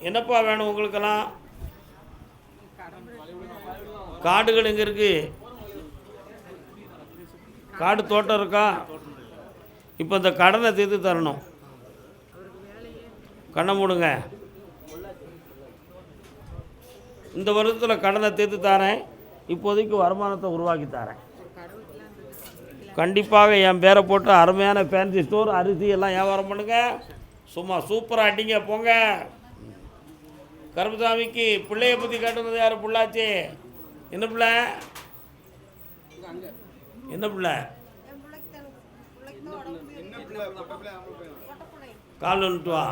என்னப்பா வேணும் உங்களுக்கெல்லாம்? காடுகள் எங்கே இருக்குது? காடு தோட்டம் இருக்கா? இப்போ இந்த கடனை தீர்த்து தரணும். கண்ணை மூடுங்க. இந்த வருடத்தில் கடனை தீர்த்து தரேன். இப்போதைக்கு வருமானத்தை உருவாக்கி தரேன். கண்டிப்பாக என் பேரை போட்டு அருமையான ஃபேன்சி ஸ்டோர் அரிசி எல்லாம் வியாபாரம் பண்ணுங்க. சும்மா சூப்பராக அடிங்க போங்க. கருப்புசாமிக்கு பிள்ளையை பற்றி கேட்டுனது யார்? பிள்ளாச்சி. என்ன பிள்ளை? என்ன பிள்ளை? கால் வந்துட்டு வா.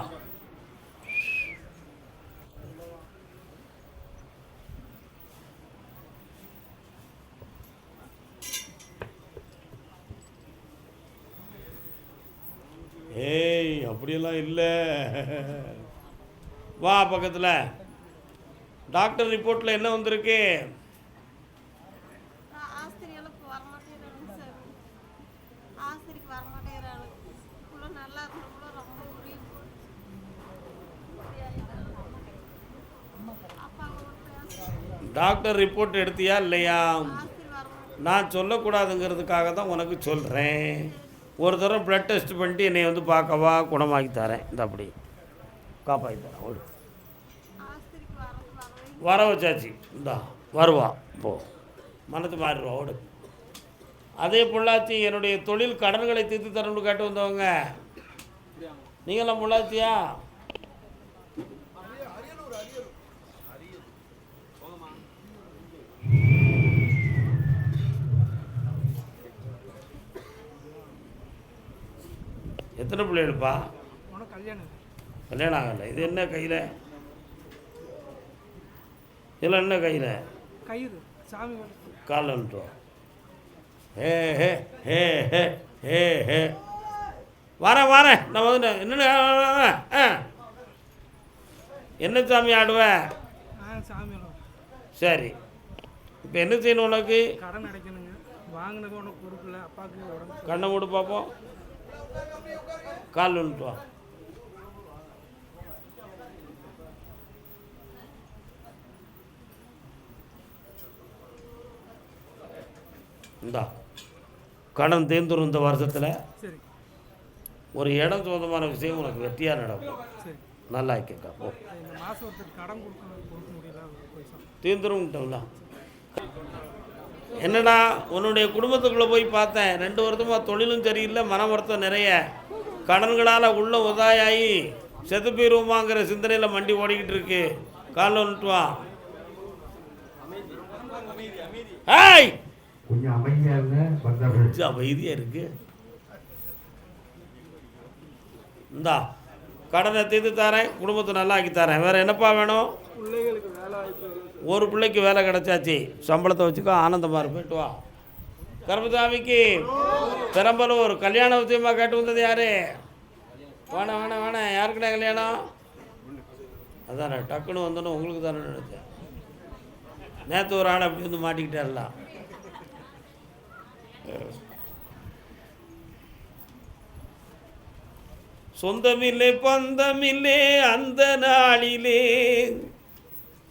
ஏய், அப்படியெல்லாம் இல்லை. வா பக்கத்தில். டாக்டர் ரிப்போர்ட்டில் என்ன வந்திருக்கு? டாக்டர் ரிப்போர்ட் எடுத்தியா இல்லையா? நான் சொல்லக்கூடாதுங்கிறதுக்காக தான் உனக்கு சொல்கிறேன். ஒரு தடவை ப்ளட் டெஸ்ட் பண்ணிட்டு என்னை வந்து பார்க்கவா, குணமாக்கி தரேன். இந்த அப்படி காப்பாற்றி தரேன். ஓடு. வர வச்சாச்சு. இந்தா வருவா. இப்போது மனத்து மாறிடுவா. ஓடு. அதே பொள்ளாச்சி என்னுடைய தொழில் கடன்களை தீர்த்து தரணும்னு கேட்டு வந்தவங்க நீங்களாம் பொள்ளாச்சியா? எத்தனை பிள்ளைகளுப்பா? கல்யாணம் ஆகலை. இது என்ன கையில்? இதில் என்ன கையில்? காலில் வந்துட்டு ஹே ஹே ஹே ஹே ஹே ஹே. வரேன் நான் வந்து என்னென்ன என்ன சாமி ஆடுவ? சரி, இப்போ என்ன செய்யணும் உனக்கு? கடன் அடைக்கணுங்க. வாங்கினது உனக்கு பொறுப்பு இல்லை. அப்பாவுக்கு கண்ணை மூடு பார்ப்போம். கால் வந்துட்டு வா. இந்தா கடன் தீர்ந்துடும். இந்த வருஷத்தில் ஒரு இடம் சொந்தமான விஷயம் உனக்கு வெற்றியாக நடக்கும். நல்லா கேட்கா. போ. தீர்ந்துரும்ட்டோம்ல. என்னடா உன்னுடைய குடும்பத்துக்குள்ளே போய் பார்த்தேன். 2 வருஷமாக தொழிலும் சரியில்லை, மன வருத்தம் நிறைய. கடன்களால் உள்ள உதாயாகி செத்து போயிருவோமாங்கிற சிந்தனையில் மண்டி ஓடிக்கிட்டு இருக்கு. காலில் வந்துட்டு வா. ஹாய், கொஞ்சம் அமைதியாக இருக்கு. இந்தா கடனை தீர்த்து தரேன், குடும்பத்தை நல்லா ஆக்கி தரேன். வேறு என்னப்பா வேணும்? ஒரு பிள்ளைக்கு வேலை கிடச்சாச்சு. சம்பளத்தை வச்சுக்கோ, ஆனந்தமாக போயிட்டு வா. கருப்புசாமிக்கு பெரம்பலூர் கல்யாண விஷயமாக கேட்டு வந்தது யார்? வேணாம். யாருக்குண்ணே கல்யாணம்? அதானே டக்குன்னு வந்தோன்னு உங்களுக்கு தானே நினச்சேன். நேற்று ஒரு ஆள் அப்படி வந்து மாட்டிக்கிட்டார்லாம். சொந்தமில்லை பந்தமில்லை அந்த நாளிலே.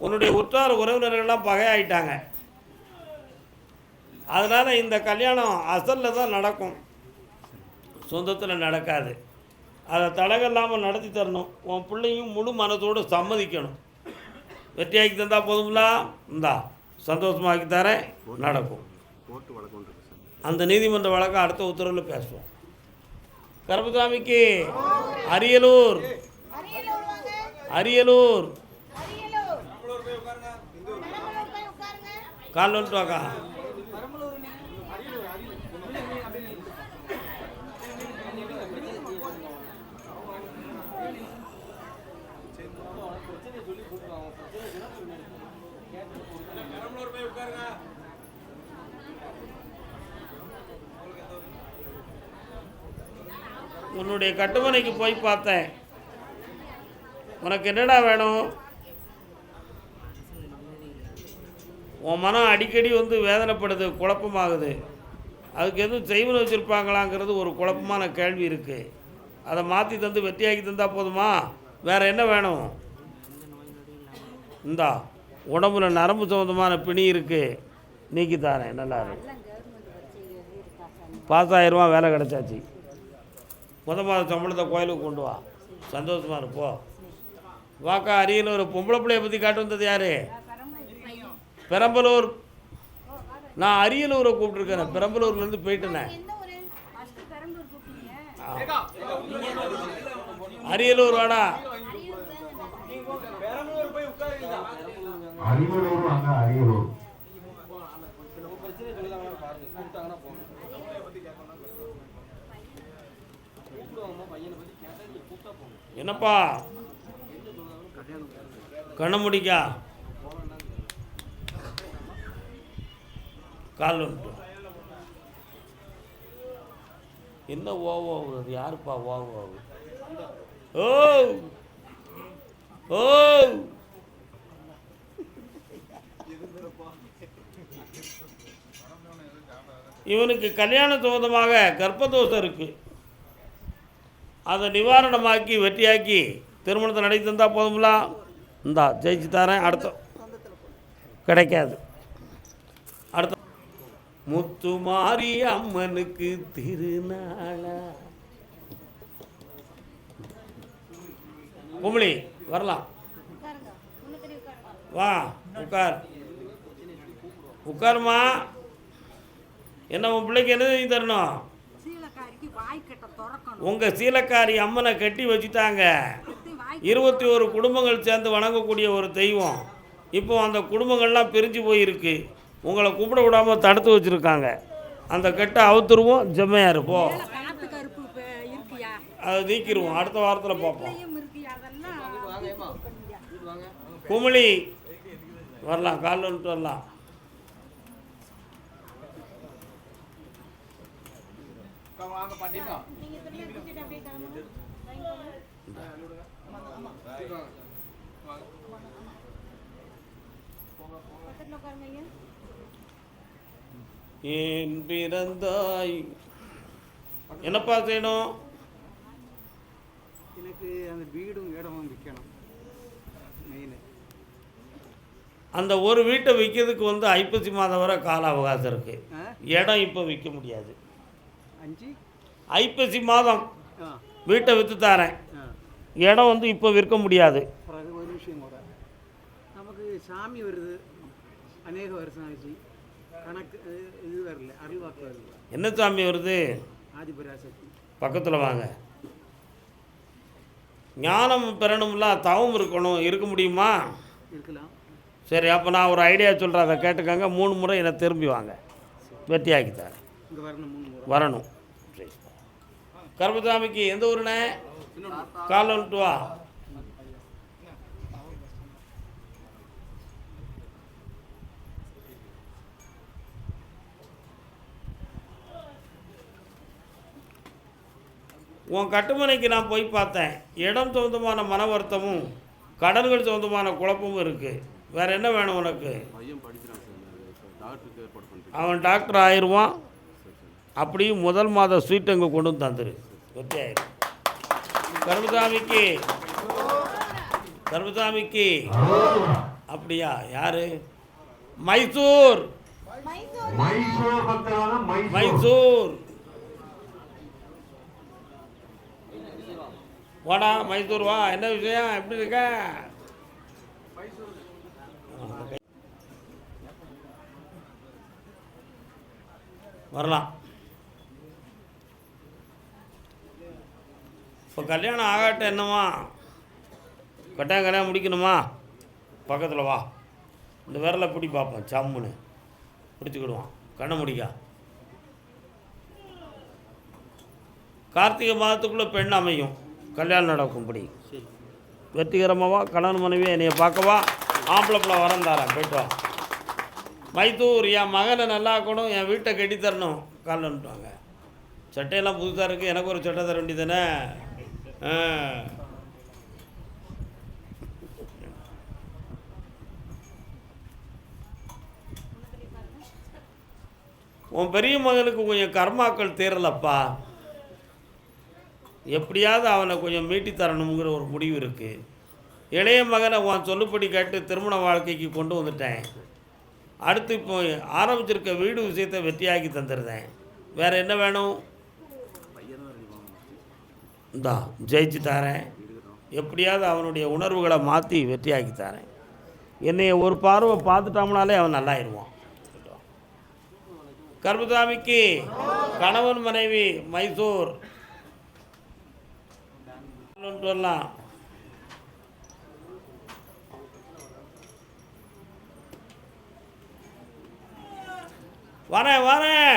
உன்னுடைய உற்றார் உறவினர்கள்லாம் பகையாயிட்டாங்க. அதனால் இந்த கல்யாணம் அசலில் தான் நடக்கும், சொந்தத்தில் நடக்காது. அதை தடங்கல்லாமல் நடத்தி தரணும். உன் பிள்ளையும் முழு மனத்தோடு சம்மதிக்கணும். வெற்றியாக்கி தந்தால் போதுங்களா? இந்தா சந்தோஷமாக்கி தரேன், நடக்கும். அந்த நீதிமன்ற வழக்கம் அடுத்த உத்தரவில் பேசுவோம். கருப்புசாமிக்கு அரியலூர் கால் வந்துட்டு வாக்கா. உன்னுடைய கட்டுமனைக்கு போய் பார்த்தேன். உனக்கு என்னடா வேணும்? உன் மனம் அடிக்கடி வந்து வேதனைப்படுது, குழப்பமாகுது. அதுக்கு எதுவும் செய்வன வச்சுருப்பாங்களாங்கிறது ஒரு குழப்பமான கேள்வி இருக்குது. அதை மாற்றி தந்து வெற்றியாக்கி தந்தால் போதுமா? வேறு என்ன வேணும்? இந்தா உடம்புல நரம்பு சம்மந்தமான பிணி இருக்குது, நீக்கி தரேன். நல்லா இருக்கு. பாஸ் ஆயிரரூவா, வேலை கிடச்சாச்சு. மாத சம்பளத்தை கோயிலுக்கு கொண்டு வா, சந்தோஷமாக இருப்போ. வாக்கா அரியலூர் பொம்பளை பிள்ளைய பற்றி காட்டு வந்தது யார்? பெரம்பலூர். நான் அரியலூரை கூப்பிட்ருக்கேன், பெரம்பலூர்லேருந்து போயிட்டேனே. அரியலூர் வாடா. என்னப்பா கண்ண முடிக்கா கால் வந்துட்டு என்ன ஓவாகுது? யாருப்பா ஓவாகு? ஓ ஓ இவனுக்கு கல்யாண சம்பந்தமாக கர்ப்பதோஷம் இருக்குது. அதை நிவாரணமாக்கி வெற்றியாக்கி திருமணத்தை நடத்தி தந்தால் போதுங்களா? இந்தா ஜெயிச்சு தரேன். அடுத்த கிடைக்காது. அடுத்த முத்துமாரி அம்மனுக்கு திருநாளா. குமளி வரலாம், வா உட்கார். உட்காருமா. என்ன உன் பிள்ளைக்கு என்ன செஞ்சு தரணும்? உங்கள் சீலக்காரி அம்மனை கட்டி வச்சுட்டாங்க. 21 குடும்பங்கள் சேர்ந்து வணங்கக்கூடிய ஒரு தெய்வம். இப்போ அந்த குடும்பங்கள்லாம் பிரிஞ்சு போயிருக்கு. உங்களை கூப்பிட விடாமல் தடுத்து வச்சுருக்காங்க. அந்த கெட்டை அவுத்துருவோம். ஜெம்மையாக இருப்போம், அதை நீக்கிடுவோம். அடுத்த வாரத்தில் பார்ப்போம். குமிழி வரலாம், காலில் வந்துட்டு வரலாம். ஏன் பிறந்தாய்? என்னப்பா செய்யணும்? எனக்கு அந்த வீடும் இடமும் விற்கணும். அந்த ஒரு வீட்டை விற்கிறதுக்கு வந்து ஐப்பசி மாதம் வரை கால அவகாசம் இருக்குது. இடம் இப்போ விற்க முடியாது. ஐப்பசி மாதம் வீட்டை விற்று தரேன். இடம் வந்து இப்போ விற்க முடியாது. ஒரு விஷயம் கூட, நமக்கு சாமி வருது, அநேக வருஷம் ஆச்சு, கணக்கு இது வரல, அருள்வாக்கு வரல. என்ன சாமி வருது? ஆதிபராசக்தி. பக்கத்தில் வாங்க. ஞானம் பெறணும்ல, தவம் இருக்கணும். இருக்க முடியுமா? இருக்கலாம். சரி, அப்போ நான் ஒரு ஐடியா சொல்கிறேன், அதை கேட்டுக்கங்க. 3 முறை என்னை திரும்பி வாங்க, வெட்டியாக்கி தரேன். இங்கே வரணும், 3 முறை வரணும். சரி, கருப்பசாமிக்கு எந்த ஊருண்ணே? கால் வந்துட்டு வா. உன் கட்டுமனைக்கு நான் போய் பார்த்தேன். இடம் சொந்தமான மன வருத்தமும் கடன்கள் சொந்தமான குழப்பமும் இருக்குது. வேறு என்ன வேணும் உனக்கு? அவன் டாக்டர் ஆயிடுவான். அப்படியும் முதல் மாத ஸ்வீட் அங்கே கொண்டு வந்து தந்துரு, வெற்றி ஆயிடும். கருப்பசாமிக்கு கருப்பசாமிக்கு அப்படியா? யாரு? மைசூர். மைசூர் வாடா, மைசூர் வா. என்ன விஷயம்? எப்படி இருக்க? வரலாம். இப்போ கல்யாணம் ஆகாட்ட என்னம்மா? கட்டாயம் கல்யாணம் முடிக்கணுமா? பக்கத்தில் வா. இந்த விரலை பிடி பார்ப்போம். சம்முன்னு பிடிச்சிக்கிடுவான். கண்ணை முடிக்கா. கார்த்திகை மாதத்துக்குள்ளே பெண் அமையும், கல்யாணம் நடக்கும்படி. வெற்றிகரமாவா? கணவன் மனைவி என்னைய பார்க்கவா? ஆம்பளை பிள்ளை வரம் தரேன், போய்ட்டு வா. மைசூர், என் மகனை நல்லா இருக்கணும், என் வீட்டை கட்டி தரணும். காலில் வந்துட்டுவாங்க. சட்டையெல்லாம் புதுசாக இருக்குது, எனக்கு ஒரு சட்டை தர வேண்டியதானே? உன் பெரிய மகனுக்கு கொஞ்சம் கர்மாக்கள் தீரலப்பா. எப்படியாவது அவனை கொஞ்சம் மீட்டி தரணுங்கிற ஒரு முடிவு இருக்குது. இளைய மகனை உன் சொல்லுப்படி கேட்டு திருமண வாழ்க்கைக்கு கொண்டு வந்துட்டேன். அடுத்து இப்போ ஆரம்பிச்சிருக்க வீடு விஷயத்தை வெற்றியாக்கி தந்துடுறேன். வேறு என்ன வேணும்? இந்தா ஜெயிச்சு தரேன். எப்படியாவது அவனுடைய உணர்வுகளை மாற்றி வெற்றியாக்கி தரேன். என்னைய ஒரு பார்வை பார்த்துட்டோம்னாலே அவன் நல்லாயிடுவான். கருப்புசாமிக்கு கணவன் மனைவி மைசூர் வரலாம். வரேன் வரேன்.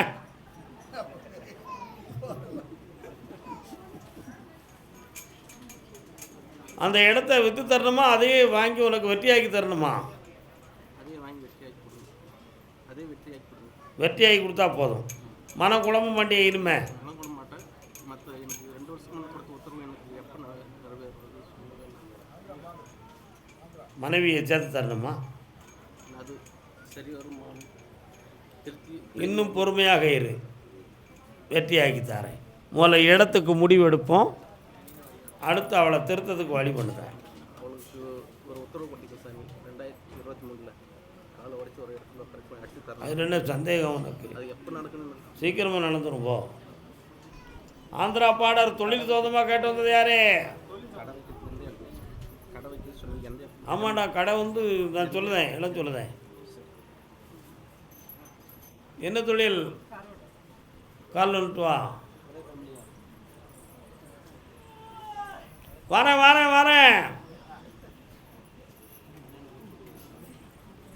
அந்த இடத்த விற்று தரணுமா, அதையே வாங்கி உனக்கு வெற்றியாக்கி தரணுமா? வெற்றியாகி கொடுத்தா போதும். மன குழம்பு மாட்டிய இனிமே மனைவியை சேர்த்து தரணுமா? இன்னும் பொறுமையாக இரு, வெற்றியாக்கி தரேன். முதல்ல இடத்துக்கு முடிவு எடுப்போம், அடுத்து அவளை திருத்தத்துக்கு வழி பண்ணுறேன். அது என்ன சந்தேகம் உனக்கு? சீக்கிரமாக நடந்துடும் போ. ஆந்திரா பாடர் தொழில் சொந்தமாக கேட்டு வந்தது யாரு? ஆமாண்டா, கடை வந்து நான் சொல்லுதேன், எல்லாம் சொல்லுதேன். என்ன தொழில்? கால் வந்துட்டு வா. வரேன் வரேன் வரேன்.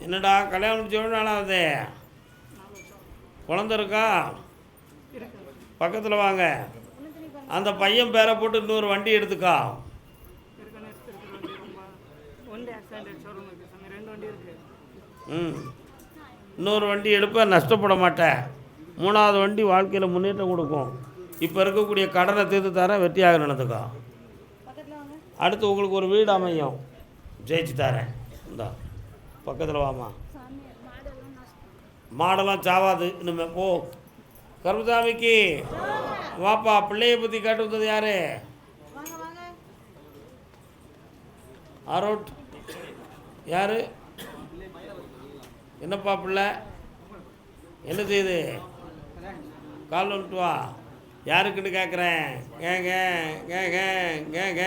என்னடா கல்யாணம் முடிச்சு எவ்வளோ நாளாகுது? குழந்த இருக்கா? பக்கத்தில் வாங்க. அந்த பையன் பேரை போட்டு இன்னொரு வண்டி எடுத்துக்கா. இன்னொரு வண்டி எடுப்ப, நஷ்டப்பட மாட்டேன். 3வது வண்டி வாழ்க்கையில் முன்னேற்றம் கொடுக்கும். இப்போ இருக்கக்கூடிய கடனை தீர்த்து தரேன், வெற்றியாக நடந்துக்கா. அடுத்து உங்களுக்கு ஒரு வீடு அமையும், ஜெயிச்சு தரேன். இந்தா பக்கத்தில் வாமா. மாடெல்லாம் சாவாது இனிமே போ. கருப்புசாமிக்கு வாப்பா. பிள்ளையை பற்றி கேட்டு வந்தது யாரு? ஆரோட் யாரு? என்னப்பா பிள்ளை என்ன செய்யுது? கால் வந்துட்டு வா. யாருக்குன்னு கேட்குறேன். கேங்க கேங்க கேங்க.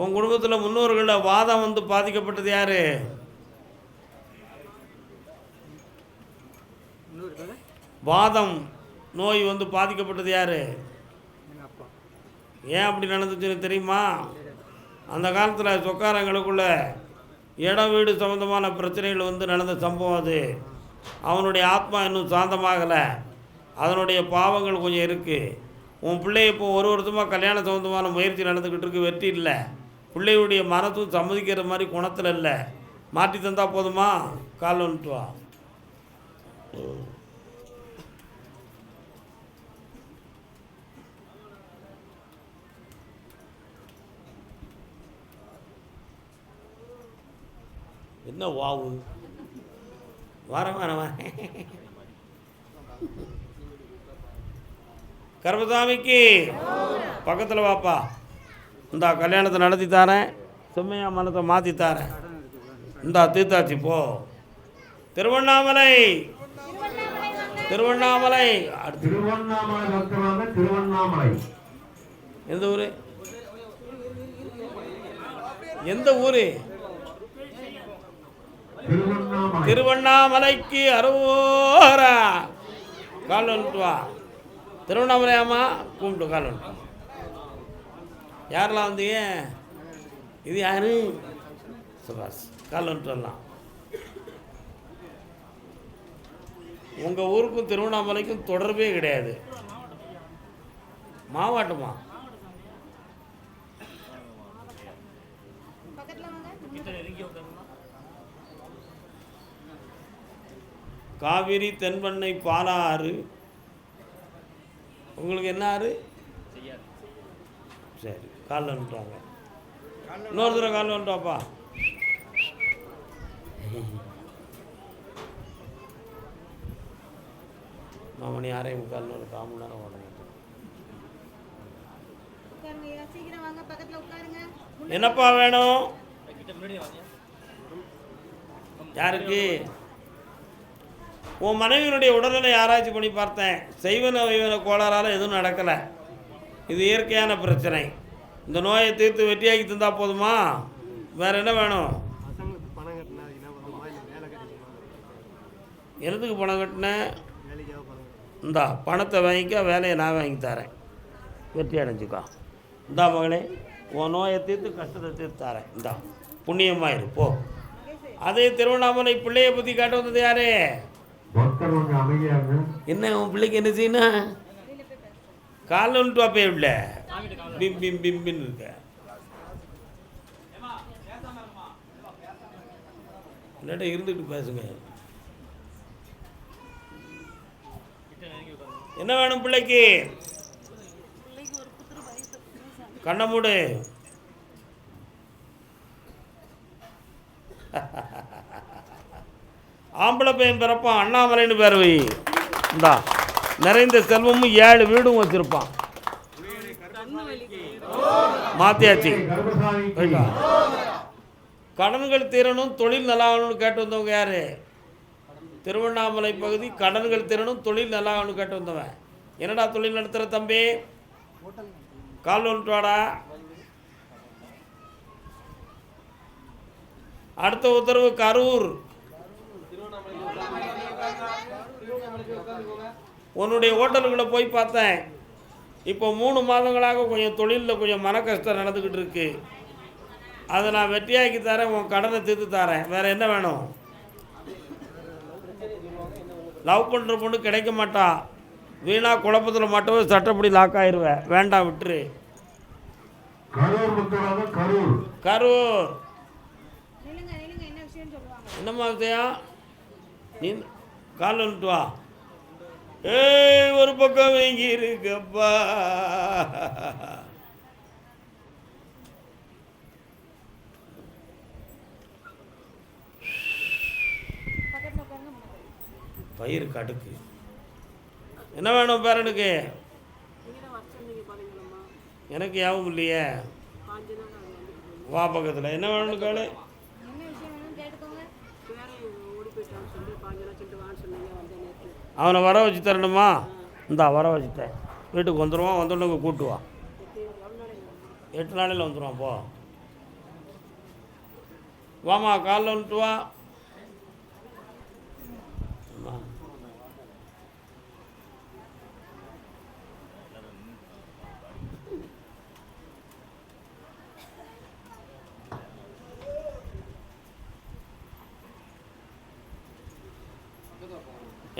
உன் குடும்பத்தில் முன்னோர்கள வாதம் வந்து பாதிக்கப்பட்டது யாரு? வாதம் நோய் வந்து பாதிக்கப்பட்டது யாரு? ஏன் அப்படி நடந்துச்சுன்னு தெரியுமா? அந்த காலத்தில் சொக்காரங்களுக்குள்ள இடம் வீடு சம்மந்தமான பிரச்சனைகள் வந்து நடந்த சம்பவம் அது. அவனுடைய ஆத்மா இன்னும் சாந்தமாகலை, அதனுடைய பாவங்கள் கொஞ்சம் இருக்குது. உன் பிள்ளைய இப்போ ஒரு வருஷமாக கல்யாண சம்மந்தமான முயற்சி நடந்துக்கிட்டு இருக்கு, வெற்றி இல்லை. பிள்ளையுடைய மனசும் சம்மதிக்கிற மாதிரி குணத்தில் இல்லை. மாற்றி தந்தால் போதுமா? கால் வந்துட்டு வா. என்ன வாவு? வரேன் வரேன் வரேன். கருப்பசாமிக்கு பக்கத்தில் வாப்பா. இந்தா கல்யாணத்தை நடத்தி தரேன், செம்மையா மனத்தை மாற்றி தரேன். இந்தா தீர்த்தாச்சு போ. திருவண்ணாமலை திருவண்ணாமலை திருவண்ணாமலை. எந்த ஊர்? எந்த ஊர்? திருவண்ணாமலைக்கு அரோரா. கால் வந்துட்டு வா. திருவண்ணாமலையாம்மா கூப்பிட்டு கால் வந்துட்டு. யாரெல்லாம் வந்தீங்க? இது யாரு? சுபாஷ். கால் வந்துட்டு வரலாம். உங்கள் ஊருக்கும் திருவண்ணாமலைக்கும் தொடர்பே கிடையாது. மாவாட்டமா? காவிரி தென்பண்ணை பாலாறு. உங்களுக்கு என்ன ஆறு? சரி, காலில் வந்துட்டாங்க. இன்னொரு தடவை காலில் வந்துட்டாப்பா. மணி 6:45 ஒரு 1/4 மணி நேரம் ஓடணும். என்னப்பா வேணும்? யாருக்கு? உன் மனைவியினுடைய உடல்நிலை ஆராய்ச்சி பண்ணி பார்த்தேன். செய்வன வைவன கோளாறால் எதுவும் நடக்கலை. இது இயற்கையான பிரச்சனை. இந்த நோயை தீர்த்து வெற்றியாக்கி தந்தால் போதுமா? வேறு என்ன வேணும்? எதுக்கு பணம் கட்டினேன்? இந்தா பணத்தை வாங்கிக்க, வேலையை நான் வாங்கி தரேன். வெற்றி அடைஞ்சிக்கோ. இந்தா மகளே, உன் நோயை தீர்த்து கஷ்டத்தை தீர்த்து தரேன். இந்தா புண்ணியமாக இருப்போ. அதே திருவண்ணாமலை பிள்ளையை பற்றி காட்ட வந்தது யாரு? என்ன உன் பிள்ளைக்கு என்ன செய்யணும்? காலில் வந்துட்டு வாப்பே இல்லை பிம் பிம் பிம்பின்னு இருக்க. இல்லாட்ட இருந்துட்டு பேசுங்க. என்ன வேணும் பிள்ளைக்கு? கண்ண மூடு. ஆம்பளை பையன் பிறப்பான், அண்ணாமலைன்னு பேர் வை. இந்தா நிறைந்த செல்வமும் 7 வீடும் வச்சிருப்பான். மாத்தியாச்சு. கடன்கள் தீரணும், தொழில் நல்லாகணும்னு கேட்டு வந்தவங்க யாரு? திருவண்ணாமலை பகுதி. கடன்கள் தீரணும், தொழில் நல்லாகணும்னு கேட்டு வந்தவன். என்னடா தொழில் நடத்துகிற தம்பி? கால் வந்துட்டு வாடா. அடுத்த உத்தரவு கரூர். உன்னுடைய ஹோட்டலுக்குள்ளே போய் பார்த்தேன். இப்போ 3 மாதங்களாக கொஞ்சம் தொழிலில் கொஞ்சம் மன கஷ்டம் நடந்துக்கிட்டு இருக்கு. அதை நான் வெற்றியாக்கி தரேன், உன் கடனை தீர்த்து தரேன். வேறு என்ன வேணும்? லவ் பண்ணுற பொண்ணு கிடைக்க மாட்டா. வீணாக குழப்பத்தில் மட்டும் சட்டப்படி லாக் ஆயிடுவேன். வேண்டாம், விட்டுரு. கரூர். என்னம்மா விஷயம்? நீ கால் வந்துட்டு வா. ஒரு பக்கம் வாங்கி இருக்கப்பா. பயிர் கடுக்கு. என்ன வேணும் பேரனுக்கு? எனக்கு யாவும் இல்லையே. வா பக்கத்தில். என்ன வேணும்னு கேளு. அவனை வர வச்சு தரணுமா? இந்தா வர வச்சுட்டேன். வீட்டுக்கு வந்துடுவான். வந்தோடனே கூட்டுவா. 8 நாளையில் வந்துடுவான். போ வாமா, காலில் வந்துட்டு வா.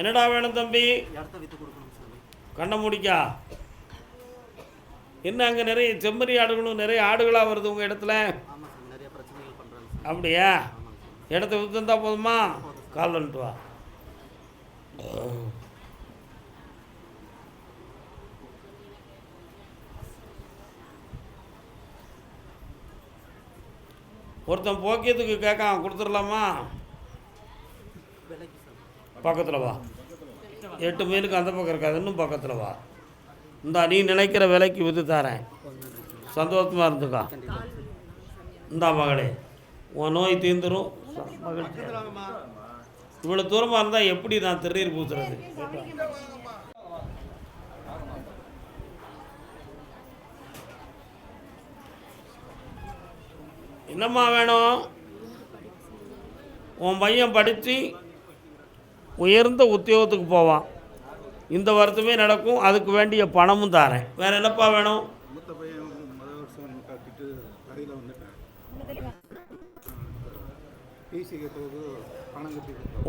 என்னடா வேணும் தம்பி? கண்ணை முடிக்கா. என்ன அங்கே நிறைய செம்மறி ஆடுகளும் நிறைய ஆடுகளாக வருது உங்கள் இடத்துல? அப்படியா? இடத்த விட்டு தந்தால் போதுமா? கால் வந்துட்டு வா. ஒருத்தன் போக்கியத்துக்கு கேட்கான், கொடுத்துடலாமா? பக்கத்தில் வா. 8 மைலுக்கு அந்த பக்கம் இருக்காது, இன்னும் பக்கத்தில் வா. இந்தா நீ நினைக்கிற விலைக்கு விற்று தரேன். சந்தோஷமாக இருந்துக்கா. இந்தா மகளே, உன் நோய் தீர்ந்துடும். இவ்வளோ தூரமாக இருந்தால் எப்படி நான் திருநீர் பூசுறது? என்னம்மா வேணும்? உன் பையன் படித்து உயர்ந்த உத்தியோகத்துக்கு போவான். இந்த வருஷமே நடக்கும். அதுக்கு வேண்டிய பணமும் தரேன். வேறு என்னப்பா வேணும்?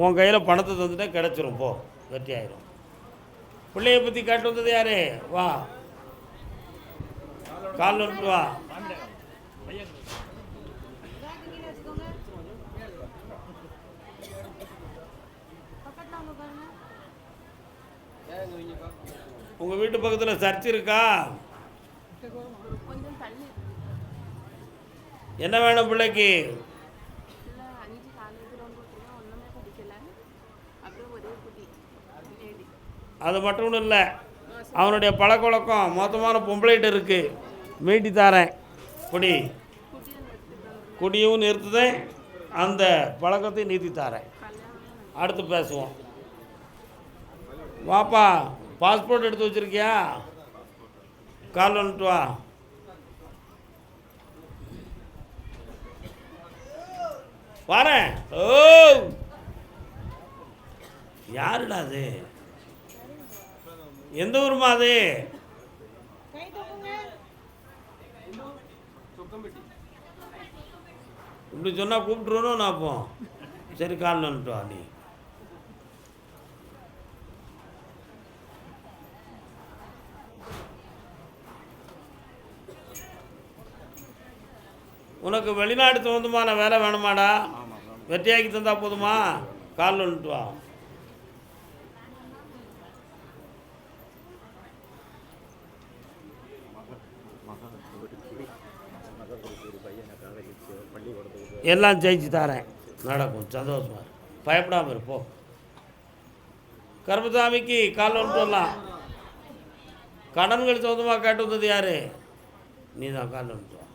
உன் கையில் பணத்தை தந்துட்டா கிடச்சிரும். போ, வெற்றி ஆயிரும். பிள்ளைய பற்றி கேட்டு வந்தது யாரு? வா, கால் வந்துட்டு வா. உங்கள் வீட்டு பக்கத்தில் சர்ச் இருக்கா? என்ன வேணும் பிள்ளைக்கு? அது மட்டும் இல்லை, அவனுடைய பழக்க வழக்கம் மொத்தமான பொம்பளைகிட்ட இருக்குது. மீட்டி தாரேன். குடியும் நிறுத்துதேன், அந்த பழக்கத்தை நீத்தி தாரேன். அடுத்து பேசுவோம். வாப்பா, பாஸ்போர்ட் எடுத்து வச்சுருக்கியா? கால் வந்துட்டு வா. வரேன். ஓ, யாருடா அது? எந்த ஊருமா அது? இப்படி சொன்னால் கூப்பிட்டுருவோம் நான். அப்போ சரி, காலில் வந்துட்டு வா. நீ உனக்கு வெளிநாடு சொந்தமான வேலை வேணுமாடா? வெற்றியாக்கி தந்தா போதுமா? காலில் வந்துட்டு வா. எல்லாம் ஜெயிச்சு தரேன். நடக்கும், சந்தோஷமா, பயப்படாமல் இருப்போம். கருப்பசாமிக்கு கால் வந்துட்டு வரலாம். கடன்கள் சொந்தமாக கேட்டு வந்தது யாரு? நீ தான். கால் வந்துட்டு வா.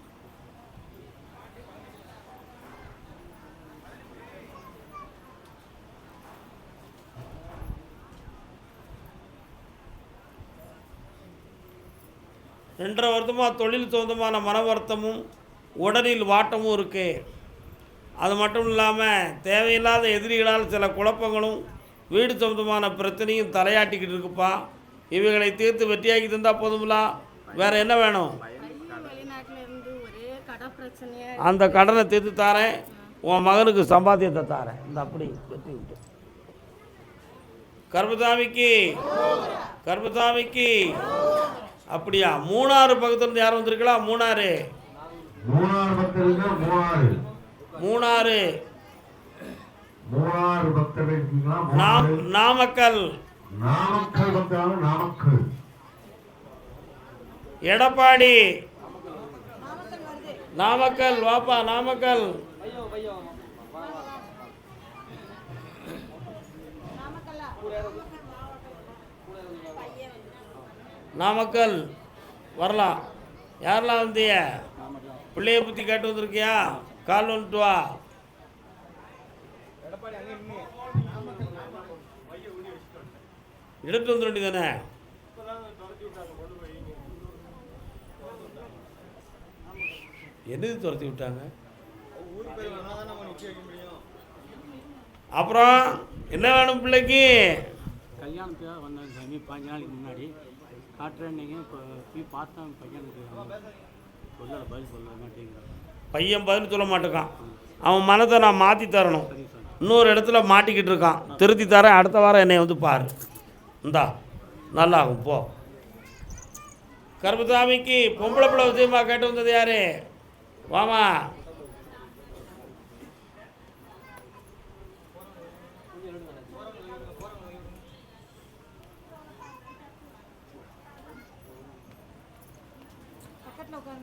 ரெண்டரை வருத்தமாக தொழில் சொந்தமான மன வருத்தமும் உடலில் வாட்டமும் இருக்குது. அது மட்டும் இல்லாமல் தேவையில்லாத எதிரிகளால் சில குழப்பங்களும் வீடு சொந்தமான பிரச்சனையும் தலையாட்டிக்கிட்டு இருக்குப்பா. இவைகளை தீர்த்து வெற்றியாக்கி தந்தால் போதுங்களா? வேறு என்ன வேணும்? அந்த கடனை தீர்த்து தாரேன். உன் மகனுக்கு சம்பாத்தியத்தை தாரேன். இந்த அப்படி வெற்றி விட்டு கருப்பசாமிக்கு அப்படியா? மூணாறு பக்கத்துலேருந்து யாரும் வந்திருக்கலாம்? மூணாறு நாமக்கல் எடப்பாடி நாமக்கல். வாப்பா, நாமக்கல். நாமக்கல் வரலாம். யாரெல்லாம் வந்திய? பிள்ளைய பற்றி கேட்டு வந்திருக்கியா? கால் வந்துட்டு வா. எடுத்து வந்துட வேண்டியதானே? எது துரத்தி விட்டாங்க? அப்புறம் என்ன வேணும் பிள்ளைக்கு? கல்யாணத்துக்காக வந்தாங்க சாமி 5 நாளைக்கு முன்னாடி. காட்டுறேன்னீங்க. இப்போ போய் பார்த்தேன். பையனுக்கு சொல்ல பதில் சொல்ல மாட்டேங்கிறான். பையன் பதில் சொல்ல மாட்டேக்கான். அவன் மனதை நான் மாற்றி தரணும். இன்னொரு இடத்துல மாட்டிக்கிட்டு இருக்கான். திருத்தி தரேன். அடுத்த வாரம் என்னை வந்து பாரு. இந்தா, நல்லாகும். போ. கருப்பசாமிக்கு பொம்பளை பிள்ளை விஷயமா கேட்டு வந்தது யாரு? வாமா.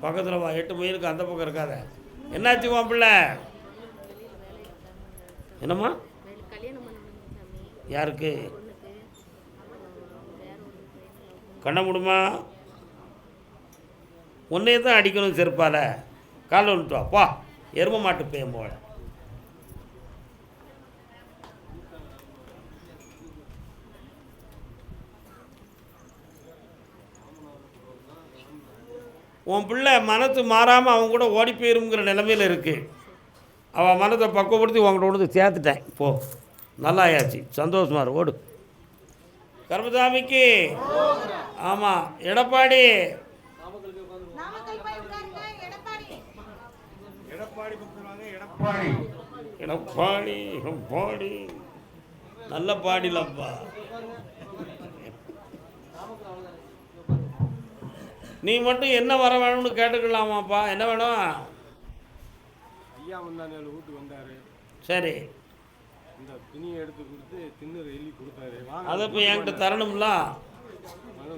பக்கத்தில் வா. 8 மைலுக்கு அந்த பக்கம் இருக்காத. என்னாச்சு உன் பிள்ளை? என்னம்மா? யாருக்கு? கண்ண முடியுமா? உன்னையே தான் அடிக்கணும் செருப்பால. காலை வந்துட்டு வாப்பா. எரும மாட்டு பேயும் போல. உன் பிள்ளை மனசு மாறாமல் அவன் கூட ஓடி போயிருங்கிற நிலைமையில் இருக்குது. அவன் மனத்தை பக்குவப்படுத்தி உங்கள்கிட்ட கொண்டு சேர்த்துட்டேன். போ, நல்லா ஆயாச்சு. சந்தோஷமா இரு. ஓடு. கருப்பசாமிக்கு ஆமாம். எடப்பாடி எடப்பாடி எடப்பாடி நல்ல பாடிலப்பா. நீ மட்டும் என்ன வர வேணும்னு கேட்டுக்கலாமாப்பா? என்ன வேணும்? ஐயா வந்தாரு, வீட்டுக்கு வந்தாரு. சரி, இந்த துணியை எடுத்து கொடுத்து திண்ணூறு எழுதி கொடுத்தாரு. அதை இப்போ என்கிட்ட தரணும்ல.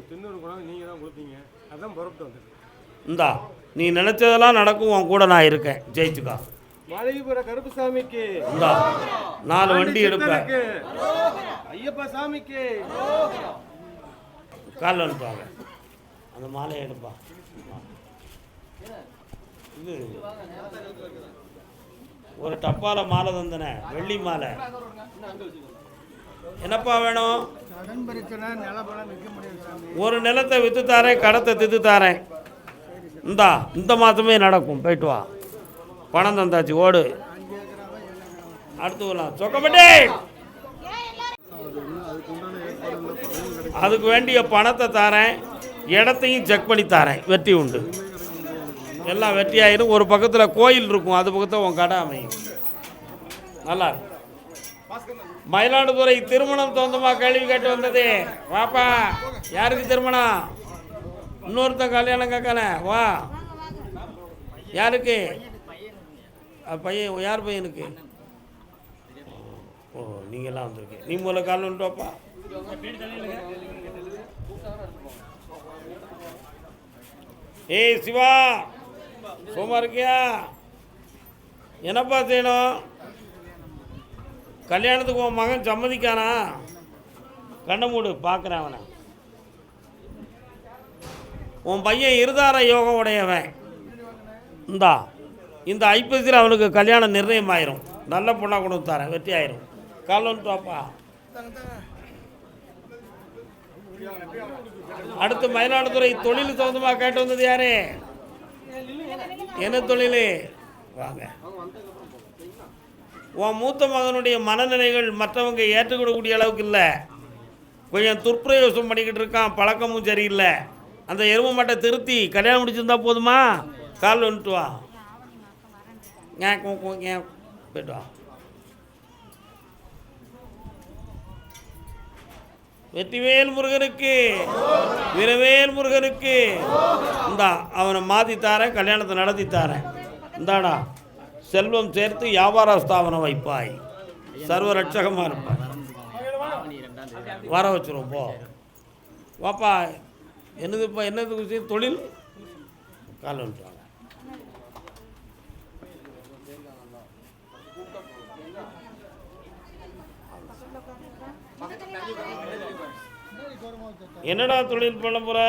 திண்ணூறு கூட நீங்கள் தான் கொடுத்தீங்க. அதான் புறப்பட்டு வந்தது. இந்தா, நீ நினச்சதெல்லாம் நடக்கும். உன் கூட நான் இருக்கேன். ஜெயிச்சுக்கா. மலைபுர கருப்பசாமிக்கு இந்தா 4 வண்டி எடுப்பேன். ஐயப்பா சாமிக்கு காலில் வந்துட்டாங்க. அந்த மாலையை எடுப்பா. இது ஒரு டப்பால மாலை தந்தனே, வெள்ளி மாலை. என்னப்பா வேணும்? ஒரு நிலத்தை விற்று தாரேன், கடத்தை தித்து தாரேன். இந்த மாதமே நடக்கும். போயிட்டு வா. பணம் தந்தாச்சு, ஓடு. அடுத்து வரலாம். சொக்கப்பட்டே அதுக்கு வேண்டிய பணத்தை தாரேன், இடத்தையும் செக் பண்ணி தாரேன். வெற்றி உண்டு, எல்லாம் வெற்றி ஆயிரும். ஒரு பக்கத்தில் கோயில் இருக்கும், அது பக்கத்தில் உன் கடை அமையும். நல்லா இருக்கும். மயிலாடுதுறை திருமணம் சொந்தமாக கேள்வி கேட்டு வந்தது. வாப்பா, யாருக்கு திருமணம்? இன்னொருத்தன் கல்யாணம் கேட்கல. வா. யாருக்கு? பையன். யார் பையனுக்கு? ஓ, நீங்கள்லாம் வந்திருக்கு. நீ முதல்ல காலில் வந்துட்டு வாப்பா. ஏய் சிவா, சும்மா இருக்கியா? என்னப்பா செய்யணும்? கல்யாணத்துக்கு உன் மகன் சம்மதிக்கானா? கண்ணை மூடு, பார்க்குறேன் அவனை. உன் பையன் இருதார யோகம் உடையவன். இந்த ஐப்பசியில் அவனுக்கு கல்யாணம் நிர்ணயம் ஆயிரும். நல்ல பொண்ணாக கொண்டு வந்து தரேன், வெற்றி ஆயிரும். கால் வந்துட்டு வாப்பா. அடுத்து மயிலாடுதுறை தொழில் சொந்தமாக கேட்டு வந்தது யாரு? என்ன தொழில்? வாங்க. உன் மூத்த மகனுடைய மனநிலைகள் மற்றவங்க ஏற்றுக்கொள்ளக்கூடிய அளவுக்கு இல்லை. கொஞ்சம் துர்ப்பிரயோசம் பண்ணிக்கிட்டு இருக்கான், பழக்கமும் சரியில்லை. அந்த எருமை மாட்டை திருத்தி கல்யாணம் முடிச்சிருந்தா போதுமா? கால் வந்துட்டு வா. போயிட்டு வா. வெற்றிவேல் முருகனுக்கு, வீரவேல் முருகனுக்கு. அவனை மாற்றி தாரேன், கல்யாணத்தை நடத்தி தாரேன். இந்தாடா, செல்வம் சேர்த்து வியாபார ஸ்தாபனம் வைப்பாய், சர்வ ரட்சகமாக இருப்பாய். வர வச்சுருவோம். போ வாப்பா. என்னதுப்பா? என்னது விஷயம்? தொழில். கால் வந்துட்டாங்க. என்னடா தொழில் பண்ண போற?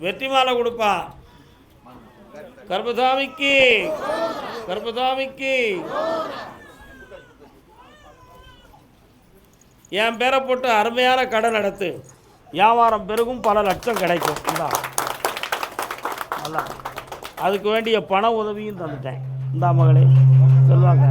வெற்றி மாலை கொடுப்பா. கர்பசாமிக்கு, கர்பசாமிக்கு. என் பேரை போட்டு அருமையான கடை நடத்து, வியாபாரம் பெருகும், பல லட்சம் கிடைக்கும். நல்லா. அதுக்கு வேண்டிய பண உதவியும் தந்துட்டேன். மகளே, சொல்லுவாங்க.